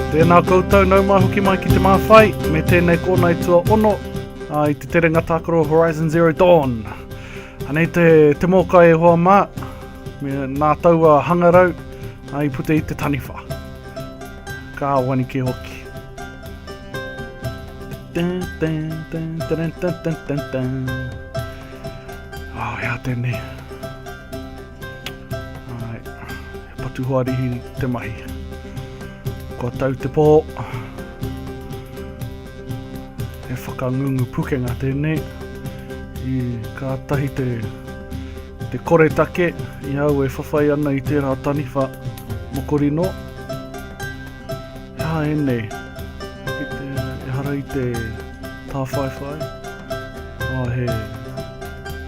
Tēnā koutou nau mai hoki mai ki Te Māwhai, me tēnei Kōnae tua ono I te Terenga Tākaro Horizon Zero Dawn. Anei te mōkai e hoa mā, me nā taua Hangarau, I pute I te taniwha. Ka wani ke hoki. Hea tēnei. Ai, he patu hoarihi te mahi. Kua tau te pō. He whakangungu pukenga tēnei. I ka tahi te kore take. I au e whawhai ana I tērā taniwha Mokorino. Hea enei. E hara I te Tāwhaiwhai.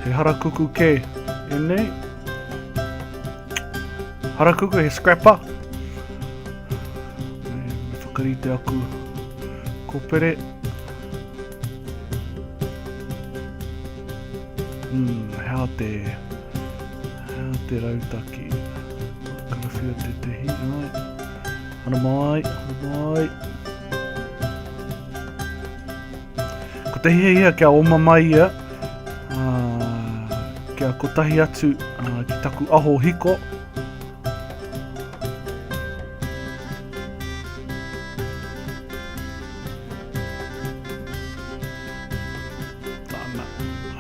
He Harakuku ke enei. Harakuku he scrapper. Me whakarite aku kopere. Hea te rautaki. Karawhia te tehi. Hana mai. Ko te hia kia oma mai ia. Kia kotahi atu ki taku aho hiko.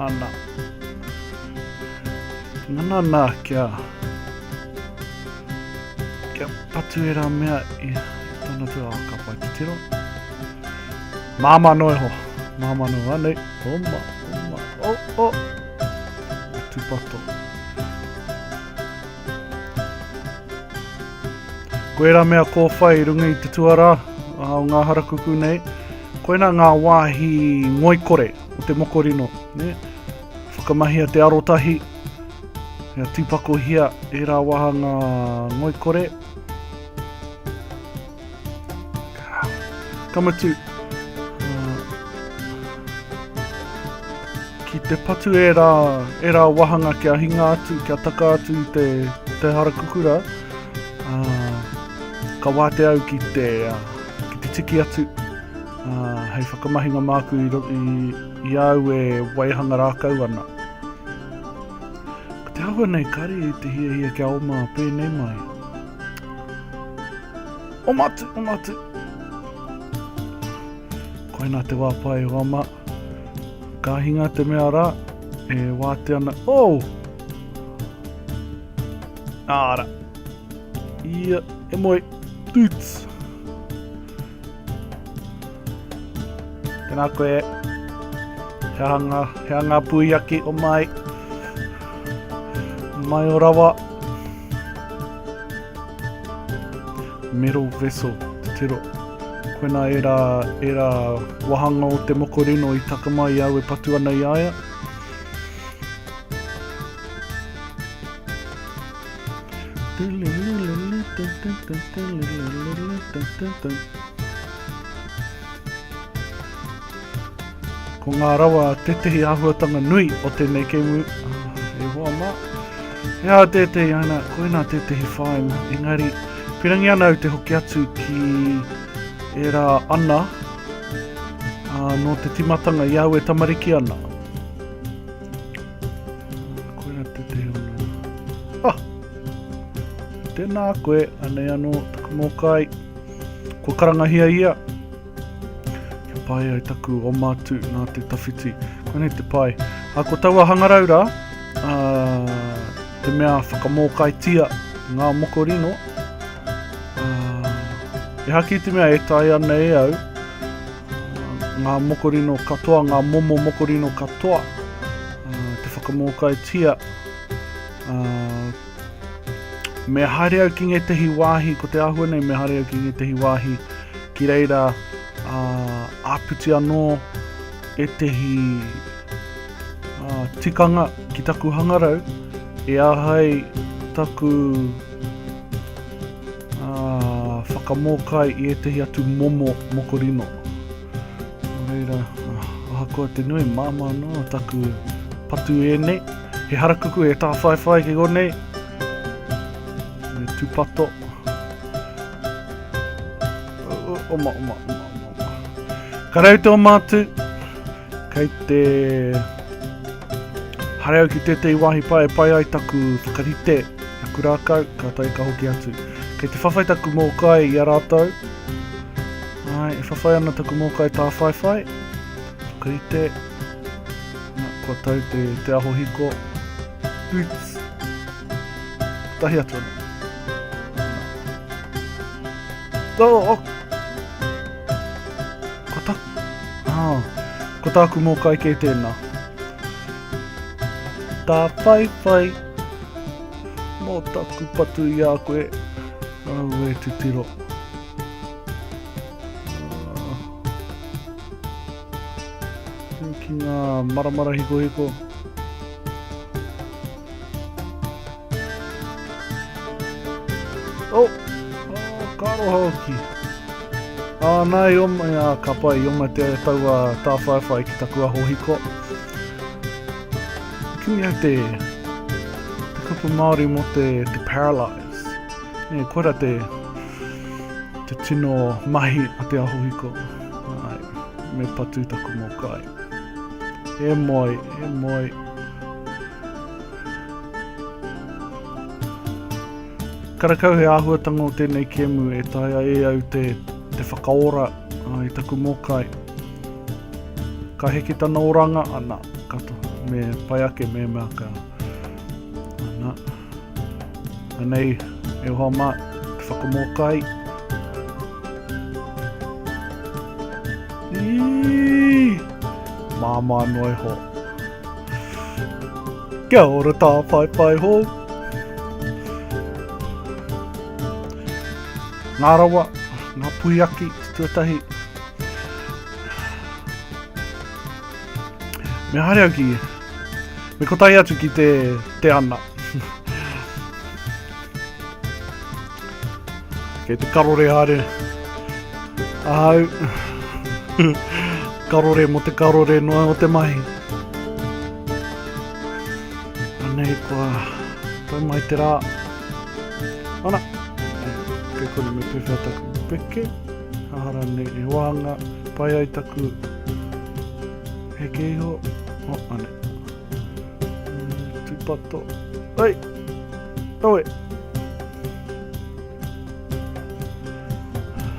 Ana. Ngana nā kia patu e rā mea I tana tu a ka pai te tiro. Māmano e ho. Māmano anei. Oma. Tupato. Koe rā mea kō whai runga I te tuara o ngā harakuku nei. Koe nā ngā wāhi ngoikore o te Mokorino. Ne? Whakamahia te arotahi. Hea tūpako hia e rā wahanga ngoikore. Kamatu. Ki te patu e rā wahanga kia hinga atu, kia taka atu I te harakukura. Ka wāte au ki te tiki atu. Hei whakamahinga māku I au e waihanga rākau ana. Ka te hawa nei kari I te hia kia oma pēnei mai. O matu. Koe nā te wāpai o ama. Ka hinga te mea rā, e wāte ana. Āra. Ia, e moi. Tūts. Tēnā koe. He hanga puiaki o mai. Mai o rawa. Mero veso, te tiro. Koe nā e rā wahanga o te Mokorino I takamai au e patu ana I aia. Ko ngā rawa tetehi āhuatanga nui o tēnei kemu. E hoa mā. Hea tetehi ana, koe nā tetehi whainga. Engari, pirangi ana au te hoki atu ki e rā ana no te timatanga I au e tamariki ana. Koe nā tetehi ana. Tēnā koe, anei anō, taku mōkai. Ko karangahia ia. Kia pai ai taku o mātu nā te tawhiti. Koe nei te pai. Ko taua Hangarau rā, te mea whakamōkai tia ngā Mokorino. E haki te mea e tai ana e au. Ngā Mokorino katoa, ngā momo Mokorino katoa. Te whakamōkai tia. Me haere au ki ngetehi wāhi, ko te ahua nei me haere au ki ngetehi wāhi. Ki reira Āpiti anō e tehi tikanga ki taku Hangarau. E ahai taku whakamōkai I e tehi atu momo Mokorino. Reira, aha koa te nui māma no taku patu e nei. He harakuku e Tāwhaiwhai ki konei. Me tūpato. Oma. Karau tō mātou. Kei te hareo ki tētei wāhi pai ai taku whakarite. Aku rākau, ka tai ka hoki atu. Kei te whawhai taku mōkai i a rātou. Ai, e whawhai ana taku mōkai Tāwhaiwhai. Whakarite. Kua tau te aho hiko. Boots. Tahi atu ana. Ko tāku mōkai kei tēnā. Tāwhaiwhai. Mō taku patu i a koe. Au e te tiro. Ki ngā maramara hiko. Karo hoki. Nai oma ka pai, oma te taua Tāwhaiwhai ki taku aho hiko. Kimi au te kupu Māori mo te paralyze. Koera te tino mahi a te aho hiko. Me patu taku mōkai. E moi. Karakau he āhuatanga o tēnei kemu e taia e au te whakaora i taku mōkai. Ka heke tana oranga, ana, kato, me pai ake me mea ka. Ana. Anei, e hoa mā, te whakamōkai. Māmā noi ho. Kia ora Tāwhaiwhai hou. Ngā rawa, ngā puiaki, tuatahi. Me haere au ki, me kotai atu ki te ana. Kei te karore haere. Ahau. Karore mo te karore noa o te mahi. Anei kua, tau mai te rā. Ana. Kone me pewhia taku peke, hahara nei e wānga, pai ai taku heke iho, ane. Tūpato, ai, oe.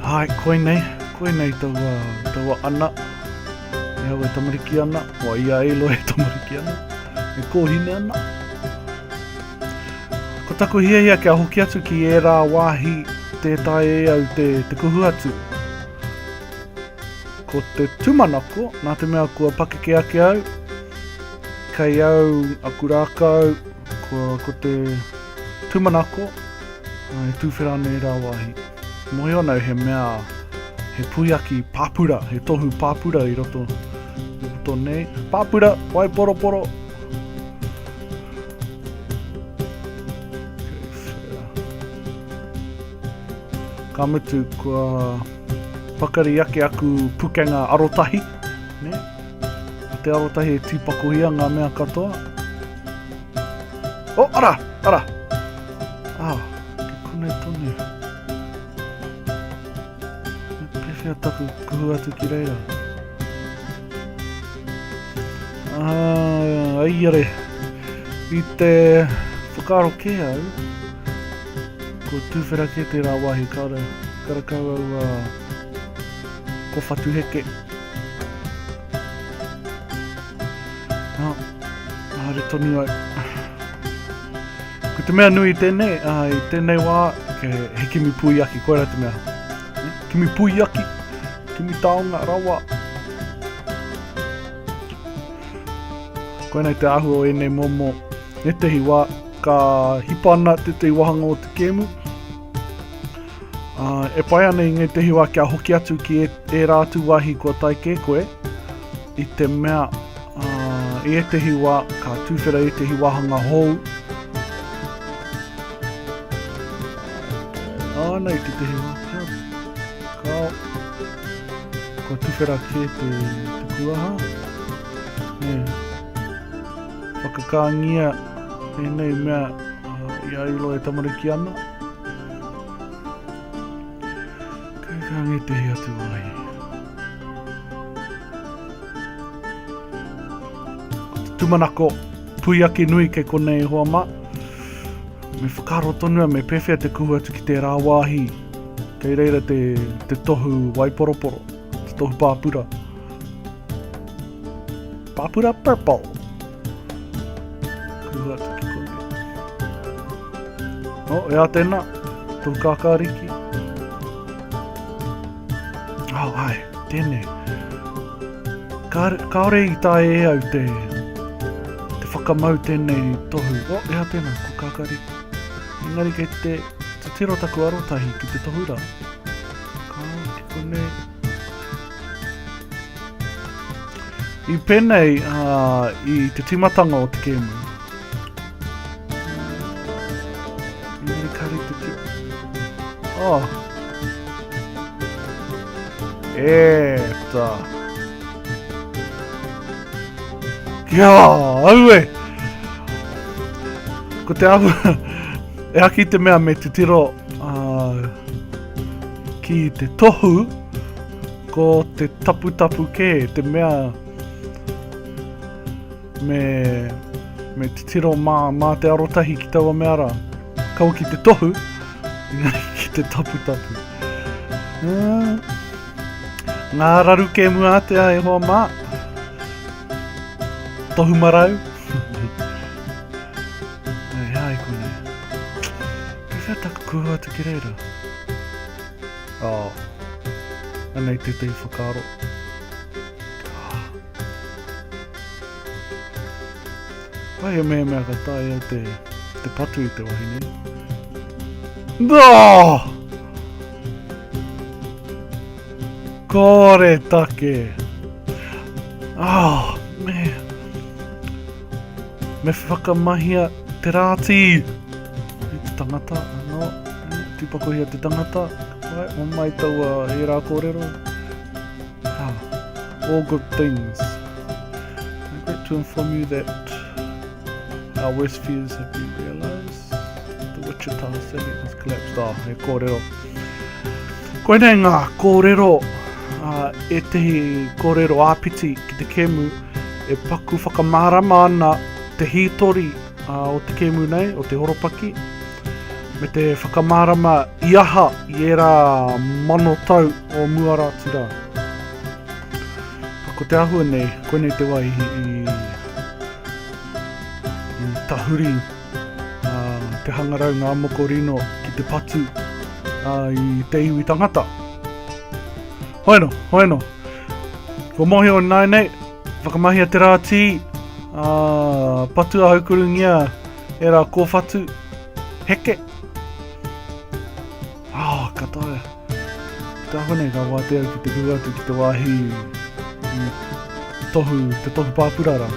Hai, koinei taua ana, e hau e tamariki ana, wa ia Aloy e tamariki ana, e kōhine ana. Ko taku hia kia hoki atu ki e rā wāhi, tētai e au te kuhu atu. Ko te tūmanako, nā te mea kua pakeke ake au. Kei au, aku rākau, ko te tūmanako, e tūwhera nei rā wāhi. Mohi anau he mea, he puiaki pāpura, he tohu pāpura i roto nei. Pāpura, wai poro. Ka mutu kua pakari ake aku pukenga arotahi, ne? Te arotahi e tīpakohia ngā mea katoa. Ara! Ke kone tonu. Pewhia taku kuhu atu ki reira. Aiare, i te whakaro ke au, ko tūwhera ke te rā wāhi karakau au ko whatu heke. Haere tonu au. Ko te mea nui tēnei, tēnei wā, ke he kimi puiaki, koera te mea. Kimi puiaki, kimi taonga rawa. Koinei te ahua o enei momo, e tehi wā, ka hipana te wahanga o te kemu. E pai ana i ngai te hiwa kia hoki atu ki e rātu wahi kua tai ke koe. I te mea, i te hiwa, ka tūwhera i te hiwahanga hou. Ana i te hiwa. Kao. Kua tūwhera ke te kuaha. Whakakāngia e nei mea i Aloy e tamariki ana. Te ange te hea tu ai. Tumanako puiaki nui ke Kōnae hoa ma. Me whakaro tonua me pewhia te kuhu atu ki te rāwāhi. Kei reira te tohu waiporoporo. Te tohu pāpura. Pāpura purple. Kuhu atu ki Kōnae. O, ea tēnā. Tohu kākāriki. Au, ai, tēnei. Kaore i tae e au te whakamau tēnei tohu. O, ea tēnā, ko kākāriki. Engari kei te tiro taku arotahi ki te tohura. Ki Kōnae. I pēnei i te timatanga o te kēmu. Engari kari te ti. Oh. Eta. Kia, aue! Ko te ahu... E aki te mea me te tiro ki te tohu ko te tapu ke, te mea me te tiro mā te arotahi ki taua mea rā. Kaua ki te tohu, ki te tapu. Ngā raru ke mua atea e hoa mā. Tohu marau. Taku kuhu atu ki reira. Anei te whakaro. Pai e mea ka tae au te patu i te wahine. Kore take. Me whakamahia te rāti. Tangata, no, tipakohia te tangata, right? O mai taua e rā kōrero. All good things. I regret to inform you that our worst fears have been realised. The Wichita City has collapsed. E kōrero. Koinei ngā kōrero, e tehi kōrero āpiti ki te kēmu, e paku whakamārama ana te hitori o te kēmu nei, o te horopaki. Me te whakamārama iaha i e rā mano tau o muaratura. Ko te ahua nei, koinei te wai i tahuri te Hangarau ngā Mokorino ki te patu i te iwi tangata. Hoeno. Ko mohi o nai nei, whakamahia te rāti, patua haukurungia e rā kōwhatu, heke. Katoa. Te ahone ka wātea ki te kuatu ki te wāhi te tohu pāpurara.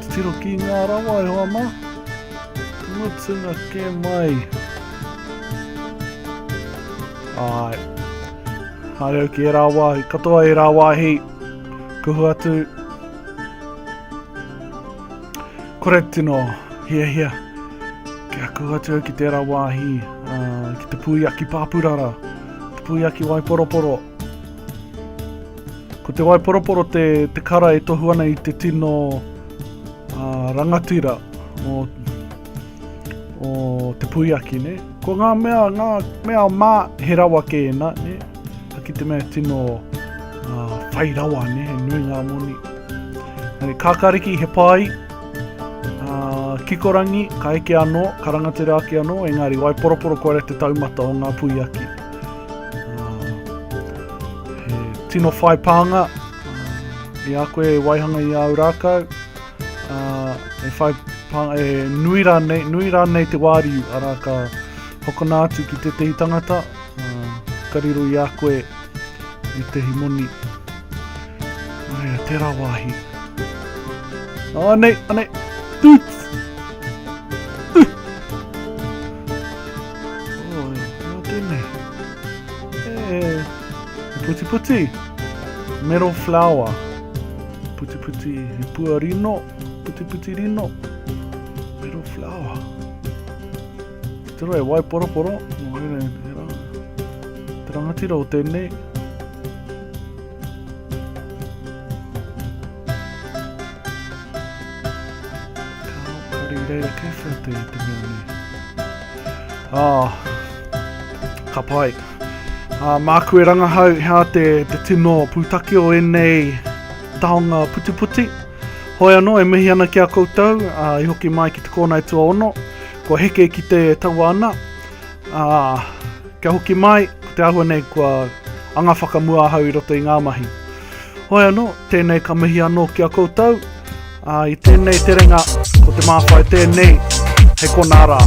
Te tiro ki ngā rawa e hoa ma. Mutunga ke mai. Hāreu ki e rā wāhi, katoa e rā wāhi. Kuhu atu. Kore tino, hia. Kia kuhu atu ki te rā wāhi. Ki te puiaki pāpurara, te puiaki waiporoporo. Ko te waiporoporo te kara e tohu ana i te tino rangatira o te puiaki, ne? Ko ngā mea mā he rawa ke ena, ne? Ki te mea tino whai rawa, ne? He nui ngā moni. Kākāriki he pai. Kikorangi, ka eke anō, ka rangatira ake anō, engari waiporoporo koe te taumata o ngā puiaki. He tino whai pānga, i a koe waihanga i au rākau, e whai pānga, nui rānei te wāriu, ara ka hokona atu ki te tehi tangata, ka riro i a koe i tehi moni. Te rā wāhi. Anei, tūts! Puti, metal flower. Puti, he pua rino. Puti rino. Metal flower. Te roi, wai poroporo. Te Rangatira o tēnei. Reira kewhia te mea nei. Ka pai. Māku e rangahau hea te tino pūtaki o enei tahonga puti. Hoi anō e mihi ana ki a koutou, I hoki mai ki te Kōnae tua ono, kua heke ki te taua ana. Kia hoki mai, te ahua nei kua anga whakamua hau I roto I ngā mahi. Hoi anō, tēnei ka mihi anō ki a koutou, I tēnei Terenga, ko te Māwhai tēnei, he kona rā.